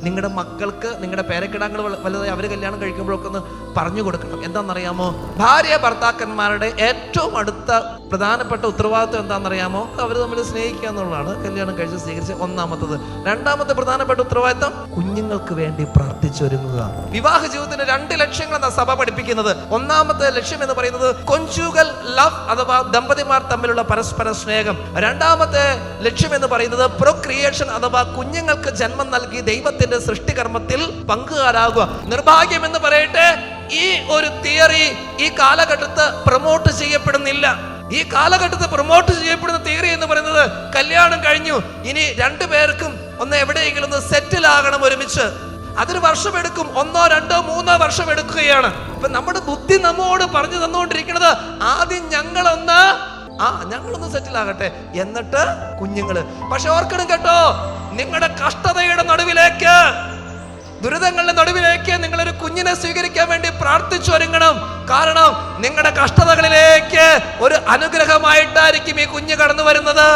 നിങ്ങളുടെ മക്കൾക്ക്, നിങ്ങളുടെ പേരക്കിടാങ്ങൾ വലുതായി അവർ കല്യാണം കഴിക്കുമ്പോഴൊക്കെ ഒന്ന് പറഞ്ഞു കൊടുക്കണം. എന്താണെന്നറിയാമോ? ഭാര്യ ഭർത്താക്കന്മാരുടെ ഏറ്റവും അടുത്ത പ്രധാനപ്പെട്ട ഉത്തരവാദിത്വം എന്താണെന്നറിയാമോ? അവർ തമ്മിൽ സ്നേഹിക്കുക എന്നുള്ളതാണ്. കല്യാണം കഴിച്ച് സ്വീകരിച്ച ഒന്നാമത്തത്. രണ്ടാമത്തെ പ്രധാനപ്പെട്ട ഉത്തരവാദിത്വം കുഞ്ഞുങ്ങൾക്ക് വേണ്ടി പ്രാർത്ഥിച്ചൊരുങ്ങുക. വിവാഹ ജീവിതത്തിന് 2 ലക്ഷ്യങ്ങളാണ് സഭ പഠിപ്പിക്കുന്നത്. ഒന്നാമത്തെ ലക്ഷ്യം എന്ന് പറയുന്നത് കൊഞ്ചുഗൽ ലവ് അഥവാ ദമ്പതിമാർ തമ്മിലുള്ള പരസ്പര സ്നേഹം. രണ്ടാമത്തെ ലക്ഷ്യം എന്ന് പറയുന്നത് പ്രൊക്രിയേഷൻ അഥവാ കുഞ്ഞുങ്ങൾക്ക് ജന്മം നൽകി ദൈവത്തിന്റെ സൃഷ്ടികർമ്മത്തിൽ പങ്കുകാരാകുക. നിർഭാഗ്യം എന്ന് പറയട്ടെ, ഈ ഒരു തിയറി ഈ കാലഘട്ടത്ത് പ്രൊമോട്ട് ചെയ്യപ്പെടുന്നില്ല. ഈ കാലഘട്ടത്തിൽ പ്രൊമോട്ട് ചെയ്യപ്പെടുന്ന തിയറി എന്ന് പറയുന്നത് കല്യാണം കഴിഞ്ഞു, ഇനി 2 പേർക്കും ഒന്ന് എവിടെയെങ്കിലും ഒന്ന് സെറ്റിൽ ആകണം ഒരുമിച്ച്. അതൊരു വർഷമെടുക്കും, 1, 2, 3 വർഷം എടുക്കുകയാണ്. ഇപ്പൊ നമ്മുടെ ബുദ്ധി നമ്മോട് പറഞ്ഞു തന്നുകൊണ്ടിരിക്കുന്നത് ആദ്യം ഞങ്ങളൊന്ന് സെറ്റിൽ ആകട്ടെ, എന്നിട്ട് കുഞ്ഞുങ്ങള്. പക്ഷെ ഓർക്കണം കേട്ടോ, നിങ്ങളുടെ കഷ്ടതയുടെ നടുവിലേക്ക്, ദുരിതങ്ങളുടെ നടുവിലേക്ക് നിങ്ങളൊരു കുഞ്ഞിനെ സ്വീകരിക്കാൻ വേണ്ടി പ്രാർത്ഥിച്ചൊരുങ്ങണം. കാരണം നിങ്ങളുടെ കഷ്ടതകളിലേക്ക് ഒരു അനുഗ്രഹമായിട്ടായിരിക്കും ഈ കുഞ്ഞ് കടന്നു വരുന്നത്.